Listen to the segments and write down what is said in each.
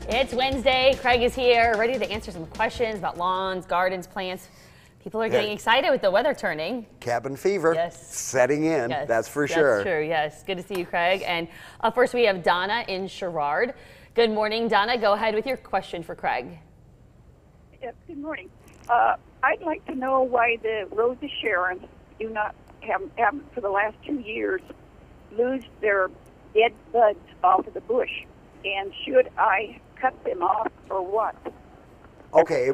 It's Wednesday. Craig is here, ready to answer some questions about lawns, gardens, plants. People are getting excited with the weather turning. Cabin fever setting in, that's for sure. That's true, yes. Good to see you, Craig. And up first, we have Donna in Sherrard. Good morning, Donna. Go ahead with your question for Craig. Yes, good morning. I'd like to know why the Rose of Sharon do not have for the last 2 years lose their dead buds off of the bush, and should I cut them off or what? Okay,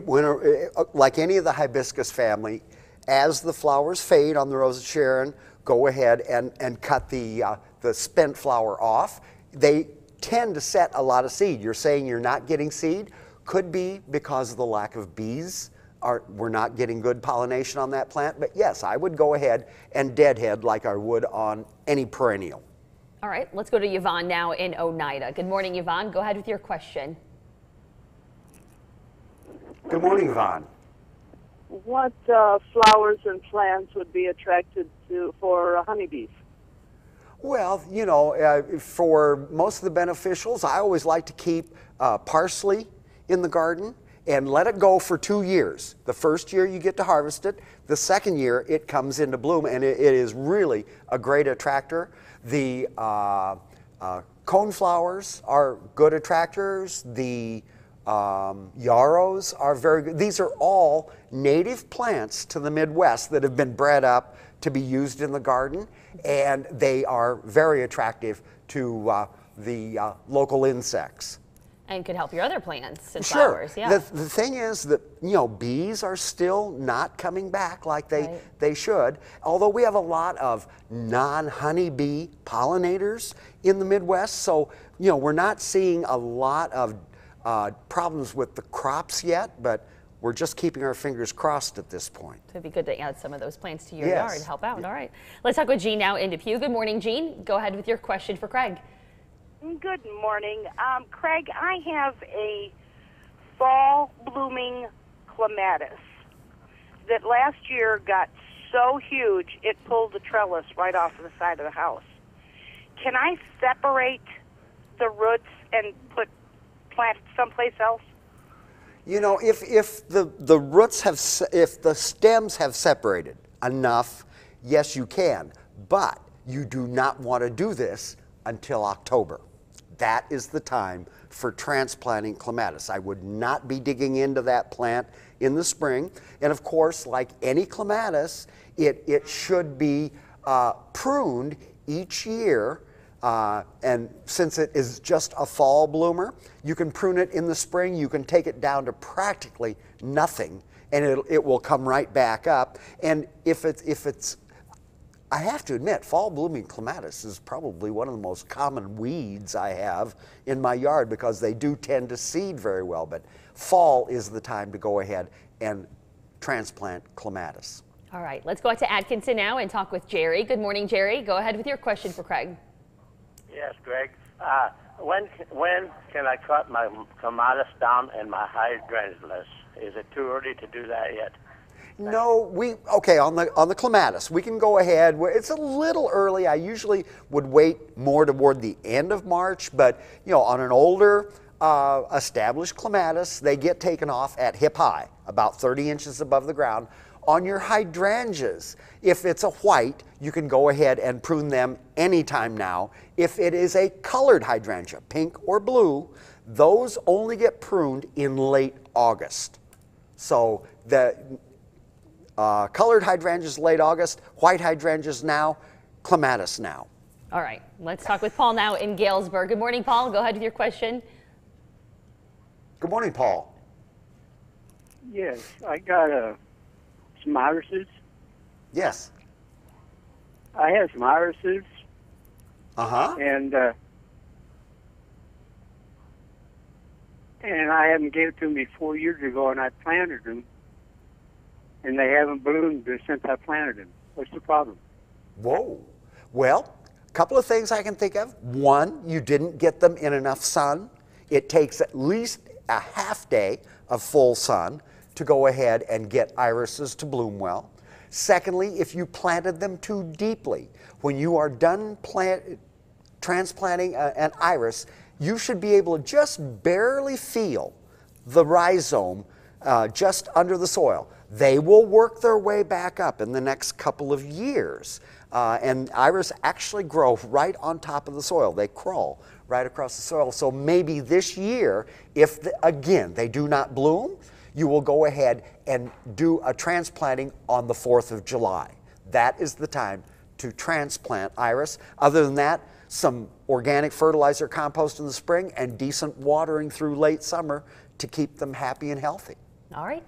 like any of the hibiscus family, as the flowers fade on the Rose of Sharon, go ahead and cut the spent flower off. They tend to set a lot of seed. You're saying you're not getting seed? Could be because of the lack of bees. We're not getting good pollination on that plant, but yes, I would go ahead and deadhead like I would on any perennial. All right, let's go to Yvonne now in Oneida. Good morning, Yvonne. Go ahead with your question. Good morning, Yvonne. What flowers and plants would be attracted to for honeybees? Well, you know, for most of the beneficials, I always like to keep parsley in the garden and let it go for 2 years. The first year you get to harvest it. The second year it comes into bloom, and it is really a great attractor. The coneflowers are good attractors. The yarrows are very good. These are all native plants to the Midwest that have been bred up to be used in the garden, and they are very attractive to the local insects. And could help your other plants and Sure. flowers. Yeah. The thing is that, you know, bees are still not coming back like they should. Although we have a lot of non-honeybee pollinators in the Midwest, so, you know, we're not seeing a lot of problems with the crops yet, but we're just keeping our fingers crossed at this point. It'd be good to add some of those plants to your yard and help out. All right. Let's talk with Jean now in Depew. Good morning, Jean. Go ahead with your question for Craig. Good morning. Craig, I have a fall blooming clematis that last year got so huge it pulled the trellis right off of the side of the house. Can I separate the roots and plant it someplace else? You know, if the roots have, if the stems have separated enough, yes, you can. But you do not want to do this until October. That is the time for transplanting clematis. I would not be digging into that plant in the spring. And of course, like any clematis, it should be pruned each year. And since it is just a fall bloomer, you can prune it in the spring. You can take it down to practically nothing, and it will come right back up. And if it's I have to admit, fall blooming clematis is probably one of the most common weeds I have in my yard because they do tend to seed very well. But fall is the time to go ahead and transplant clematis. All right, let's go out to Atkinson now and talk with Jerry. Good morning, Jerry. Go ahead with your question for Craig. Yes, Greg. When can I cut my clematis down and my hydrangeas? Is it too early to do that yet? No, okay, on the clematis, we can go ahead. It's a little early. I usually would wait more toward the end of March, but you know, on an older established clematis, they get taken off at hip high, about 30 inches above the ground. On your hydrangeas, if it's a white, you can go ahead and prune them anytime now. If it is a colored hydrangea, pink or blue, those only get pruned in late August. So the colored hydrangeas late August, white hydrangeas now, clematis now. All right, let's talk with Paul now in Galesburg. Good morning, Paul. Go ahead with your question. Good morning, Paul. Yes, I got some irises. Yes. I have some irises. And I had them gave it to me 4 years ago, and I planted them, and they haven't bloomed since I planted them. What's the problem? Whoa. Well, a couple of things I can think of. One, you didn't get them in enough sun. It takes at least a half day of full sun to go ahead and get irises to bloom well. Secondly, if you planted them too deeply, when you are done transplanting an iris, you should be able to just barely feel the rhizome just under the soil. They will work their way back up in the next couple of years. And iris actually grow right on top of the soil. They crawl right across the soil. So maybe this year, if, again, they do not bloom, you will go ahead and do a transplanting on the 4th of July. That is the time to transplant iris. Other than that, some organic fertilizer compost in the spring and decent watering through late summer to keep them happy and healthy. All right.